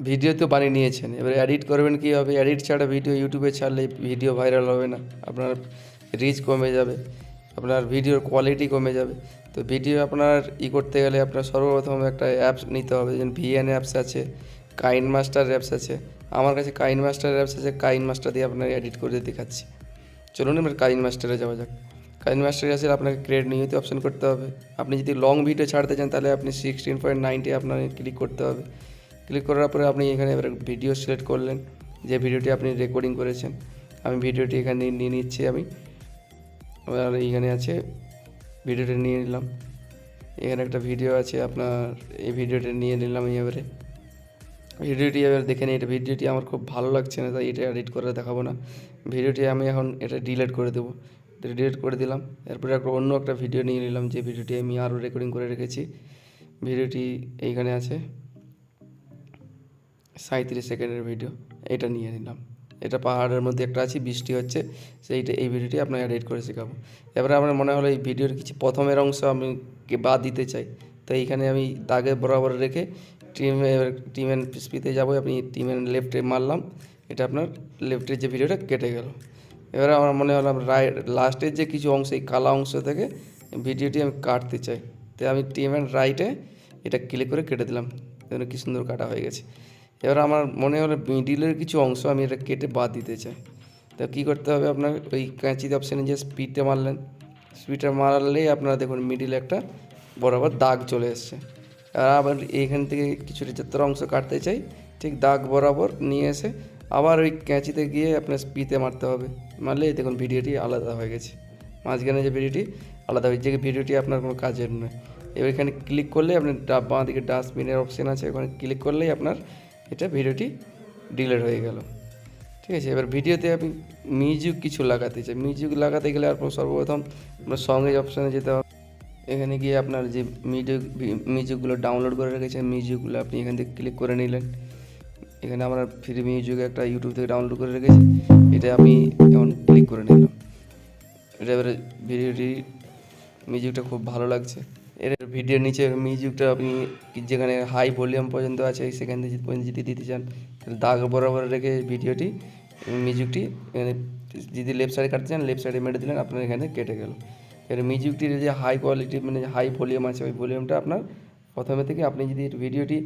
Video তো বানিয়ে নিয়েছেন, এবার এডিট করবেন কীভাবে? এডিট ছাড়া ভিডিও ইউটিউবে ছাড়লে ভিডিও ভাইরাল হবে না, আপনার রিচ কমে যাবে, আপনার ভিডিওর কোয়ালিটি কমে যাবে। তো ভিডিও আপনার করতে গেলে আপনার সর্বপ্রথম একটা অ্যাপস নিতে হবে, যেমন ভিএন অ্যাপস আছে, কাইন মাস্টার অ্যাপস আছে। আমার কাছে কাইন মাস্টার অ্যাপস আছে, কাইন মাস্টার দিয়ে আপনার এডিট করে দেখাচ্ছি। চলুন এবার কাইন মাস্টারে যাওয়া যাক। কাইন মাস্টারে আসলে আপনাকে ক্রিয়েট নিউতে অপশন করতে হবে। আপনি যদি লং ভিডিও ছাড়তে চান তাহলে আপনি 16.9 আপনার ক্লিক করতে হবে। ক্লিক করার পরে আপনি এখানে এবার ভিডিও সিলেক্ট করলেন, যে ভিডিওটি আপনি রেকর্ডিং করেছেন। আমি ভিডিওটি এখানে নিয়ে নিচ্ছি। আমি এবার এইখানে আছে, ভিডিওটা নিয়ে নিলাম। এখানে একটা ভিডিও আছে আপনার, এই ভিডিওটা নিয়ে নিলাম। এবারে ভিডিওটি এবার দেখে নিই, এটা ভিডিওটি আমার খুব ভালো লাগছে না, তাই এটা এডিট করে দেখাবো না। ভিডিওটি আমি এখন এটা ডিলিট করে দেবো। ডিলিট করে দিলাম। এরপরে অন্য একটা ভিডিও নিয়ে নিলাম, যে ভিডিওটি আমি আরও রেকর্ডিং করে রেখেছি। ভিডিওটি এইখানে আছে, 37 সেকেন্ডের ভিডিও, এটা নিয়ে নিলাম। এটা পাহাড়ের মধ্যে একটা আছে, বৃষ্টি হচ্ছে, সেইটা এই ভিডিওটি আপনাকে এডিট করে শেখাবো। এবারে আমার মনে হলো এই ভিডিওর কিছু প্রথমের অংশ আমি বাদ দিতে চাই, তো এইখানে আমি দাগে বরাবর রেখে টিম অ্যান্ড স্পিতে যাবো। আপনি টিম অ্যান্ড লেফটে মারলাম, এটা আপনার লেফটের যে ভিডিওটা কেটে গেল। এবারে আমার মনে হলো লাস্টের যে কিছু অংশ, এই কালা অংশ থেকে ভিডিওটি আমি কাটতে চাই, তো আমি টিম অ্যান্ড রাইটে এটা ক্লিক করে কেটে দিলাম। দেখুন কি সুন্দর কাটা হয়ে গেছে। এবার আমার মনে হলো মিডিলের কিছু অংশ আমি এটা কেটে বাদ দিতে চাই, তো কী করতে হবে? আপনার ওই কাঁচির অপশানে যে স্পিডে মারলেন, স্পিডে মারলেই আপনারা দেখুন মিডিলে একটা বরাবর দাগ চলে এসছে। আর আবার এইখান থেকে কিছুটা যতটা অংশ কাটতে চাই, ঠিক দাগ বরাবর নিয়ে এসে আবার ওই ক্যাঁচিতে গিয়ে আপনার স্পিতে মারতে হবে। মারলেই দেখুন ভিডিওটি আলাদা হয়ে গেছে, মাঝখানে যে ভিডিওটি আলাদা হয়েছে, যে ভিডিওটি আপনার কোনো কাজের নয়। এবার এখানে ক্লিক করলে আপনার বাঁ দিকে ডাস্টবিনের অপশান আছে, ওখানে ক্লিক করলেই আপনার এটা ভিডিওটি ডিলিট হয়ে গেল। ঠিক আছে, এবার ভিডিওতে আপনি মিউজিক কিছু লাগাতে চাই। মিউজিক লাগাতে গেলে আপনার সর্বপ্রথম আপনার সঙ্গে অপশানে যেতে হবে। এখানে গিয়ে আপনার যে মিউজিকগুলো ডাউনলোড করে রেখেছেন, মিউজিকগুলো আপনি এখান থেকে ক্লিক করে নিলেন। এখানে আমরা ফ্রি মিউজিক একটা ইউটিউব থেকে ডাউনলোড করে রেখেছি, এটা আমি এখন ক্লিক করে নিলাম। এটা এবারে ভিডিওটি মিউজিকটা খুব ভালো লাগছে। এর ভিডিওর নিচে মিউজিকটা আপনি যেখানে হাই ভলিউম পর্যন্ত আছে সেখান থেকে যদি দিতে চান, তাহলে দাগ বরাবর রেখে ভিডিওটি মিউজিকটি এখানে যদি লেফট সাইডে কাটতে চান, লেফট সাইডে মেরে দিলেন, আপনার এখানে কেটে গেল। এর মিউজিকটির যে হাই কোয়ালিটি মানে হাই ভলিউম আছে, ওই ভলিউমটা আপনার প্রথমে থেকে আপনি যদি ভিডিওটি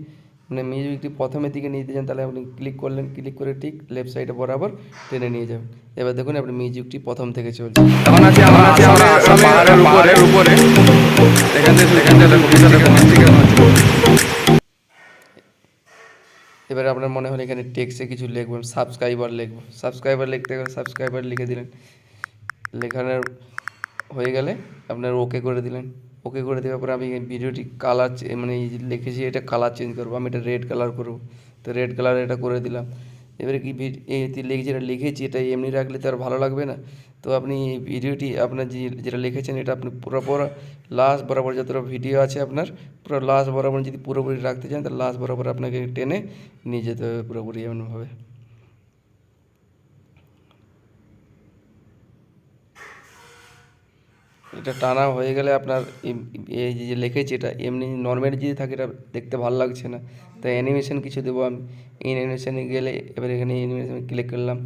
মানে মিউজিকটি প্রথমের দিকে নিয়ে চান, তাহলে আপনি ক্লিক করলেন, ক্লিক করে ঠিক লেফট সাইডে বরাবর টেনে নিয়ে যাবেন। এবার দেখুন আপনি মিউজিকটি প্রথম থেকে চলছে। এখন আছি আমরা পাহাড়ের উপরে এবারে আপনার মনে হলে এখানে টেক্সটে কিছু লিখবেন, সাবস্ক্রাইবার লিখবো। সাবস্ক্রাইবার লিখতে গেলে সাবস্ক্রাইবার লিখে দিলেন। লেখানোর হয়ে গেলে আপনার ওকে করে দিলেন। ওকে করে দেওয়ার পরে আমি ভিডিওটি কালার মানে এই যে লিখেছি এটা কালার চেঞ্জ করবো, আমি এটা রেড কালার করবো, তো রেড কালার এটা করে দিলাম। এবারে কি যেটা লিখেছি এটা এমনি রাখলে তো আর ভালো লাগবে না, তো আপনি এই ভিডিওটি আপনার যেটা লিখেছেন এটা আপনি পুরো লাস্ট বরাবর যতটা ভিডিও আছে আপনার পুরো লাস্ট বরাবর যদি পুরোপুরি রাখতে চান, তাহলে লাস্ট বরাবর আপনাকে টেনে নিয়ে যেতে হবে পুরোপুরি এমনভাবে। এটা টানা হয়ে গেলে আপনার এই যে লিখেছি এটা এমনি নর্মালি যদি থাকে এটা দেখতে ভালো লাগছে না, তাই অ্যানিমেশন কিছু দেবো আমি। এই অ্যানিমেশনে গেলে এবারে এখানে অ্যানিমেশনে ক্লিক করলাম।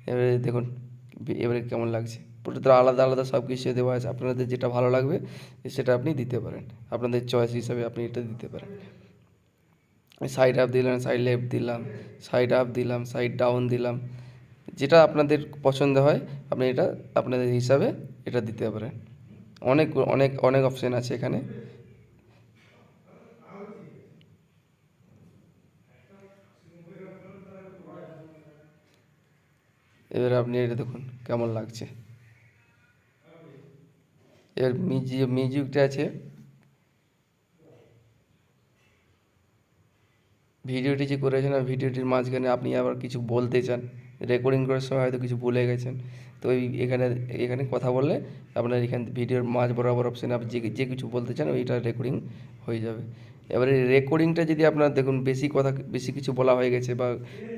এবারে দেখুন এবারে কেমন লাগছে, পুরো তো আলাদা আলাদা সব কিছু দেওয়া আছে, আপনাদের যেটা ভালো লাগবে সেটা আপনি দিতে পারেন, আপনাদের চয়েস হিসাবে আপনি এটা দিতে পারেন। সাইড আপ দিলাম, সাইড লেফট দিলাম, সাইড আপ দিলাম, সাইড ডাউন দিলাম, যেটা আপনাদের পছন্দ হয় আপনি এটা আপনাদের হিসাবে এটা দিতে পারেন। অনেক অনেক অনেক অপশান আছে এখানে। এবার আপনি এটা দেখুন কেমন লাগছে। এর মিউজিকটা আছে, ভিডিওটি যে করেছেন আর ভিডিওটির মাঝখানে আপনি আবার কিছু বলতে চান, রেকর্ডিং করার সময় হয়তো কিছু ভুলে গেছেন, তো এখানে এখানে কথা বললে আপনার এখান ভিডিওর মাঝ বরাবর অপশানে আপনি যে কিছু বলতে চান ওইটা রেকর্ডিং হয়ে যাবে। এবারে রেকর্ডিংটা যদি আপনার দেখুন বেশি কিছু বলা হয়ে গেছে বা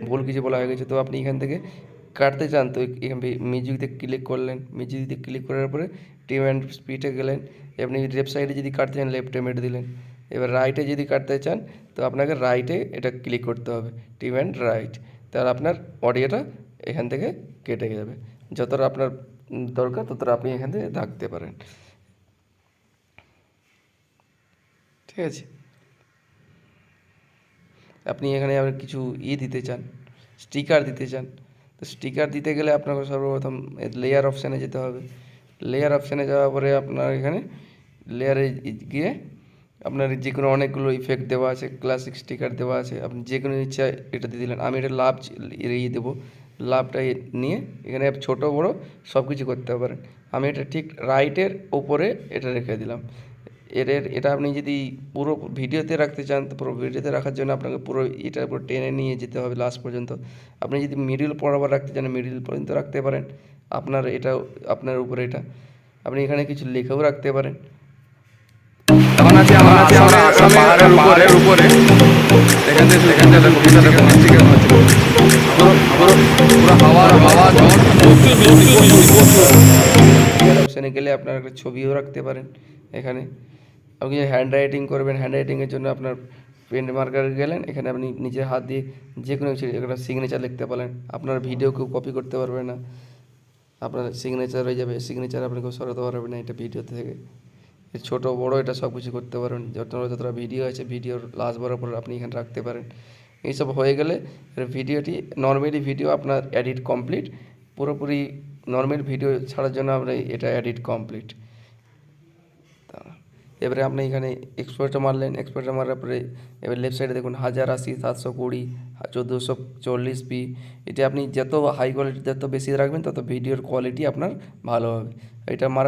ভুল কিছু বলা হয়ে গেছে, তো আপনি এখান থেকে কাটতে চান, তো এখান মিউজিকতে ক্লিক করলেন, মিউজিকতে ক্লিক করার পরে টিম অ্যান্ড স্পিডে গেলেন। আপনি লেফট সাইডে যদি কাটতে চান লেফটে মেরে দিলেন, এবার রাইটে যদি কাটতে চান তো আপনাকে রাইটে এটা ক্লিক করতে হবে, ট্রিম অ্যান্ড রাইট। তাহলে আপনার অডিওটা এখান থেকে কেটে যাবে। যতটা আপনার দরকার ততটা আপনি এখান থেকে রাখতে পারেন। ঠিক আছে, আপনি এখানে আবার কিছু দিতে চান, স্টিকার দিতে চান, তো স্টিকার দিতে গেলে আপনাকে সর্বপ্রথম লেয়ার অপশানে যেতে হবে। লেয়ার অপশানে যাওয়ার পরে আপনার এখানে লেয়ারে গিয়ে আপনার যে কোনো অনেকগুলো ইফেক্ট দেওয়া আছে, ক্লাসিক স্টিকার দেওয়া আছে, আপনি যে কোনো ইচ্ছা এটা দিয়ে দিলেন। আমি এটা লাভ দেবো, লাভটা নিয়ে এখানে ছোট বড় সব কিছু করতে পারেন। আমি এটা ঠিক রাইটের ওপরে এটা রেখে দিলাম। এটা আপনি যদি পুরো ভিডিওতে রাখতে চান তো পুরো ভিডিওতে রাখার জন্য আপনাকে পুরো এটার উপর টেনে নিয়ে যেতে হবে লাস্ট পর্যন্ত। আপনি যদি মিডিল বরাবর রাখতে চান মিডিল পর্যন্ত রাখতে পারেন। আপনার উপরে এটা আপনি এখানে কিছু লেখাও রাখতে পারেন। এখন আছি আমরা পাহাড়ের উপরে। এখান থেকে দেখো পিছনে দেখো নিচে কেমন আছে। পুরো হাওয়া ঝড়। অপশানে গেলে আপনার একটা ছবিও রাখতে পারেন। এখানে আপনি হ্যান্ড রাইটিং করবেন, হ্যান্ড রাইটিংয়ের জন্য আপনার পেন মার্কারে গেলেন, এখানে আপনি নিজের হাত দিয়ে যে কোনো কিছু একটা সিগনেচার লিখতে পারেন। আপনার ভিডিও কেউ কপি করতে পারবে না, আপনার সিগনেচার হয়ে যাবে। সিগনেচার আপনি কেউ সরাতে পারবেন না এটা ভিডিও থেকে। ছোট বড় এটা সব কিছু করতে পারেন। যতটা ভিডিও আছে ভিডিওর লাস্ট বরাবর আপনি এখানে রাখতে পারেন। এইসব হয়ে গেলে ভিডিওটি নর্মালি ভিডিও আপনার এডিট কমপ্লিট। পুরোপুরি নর্মাল ভিডিও ছাড়ার জন্য আপনি এটা এডিট কমপ্লিট। এবারে আপনি এখানে এক্সপোর্টটা মারলেন, এক্সপোর্টটা মারার পরে এবার লেফট সাইডে দেখুন 1080, 720, 1440p। এটা আপনি যত হাই কোয়ালিটি যত বেশি রাখবেন তত ভিডিওর কোয়ালিটি আপনার ভালো হবে। এটা মারার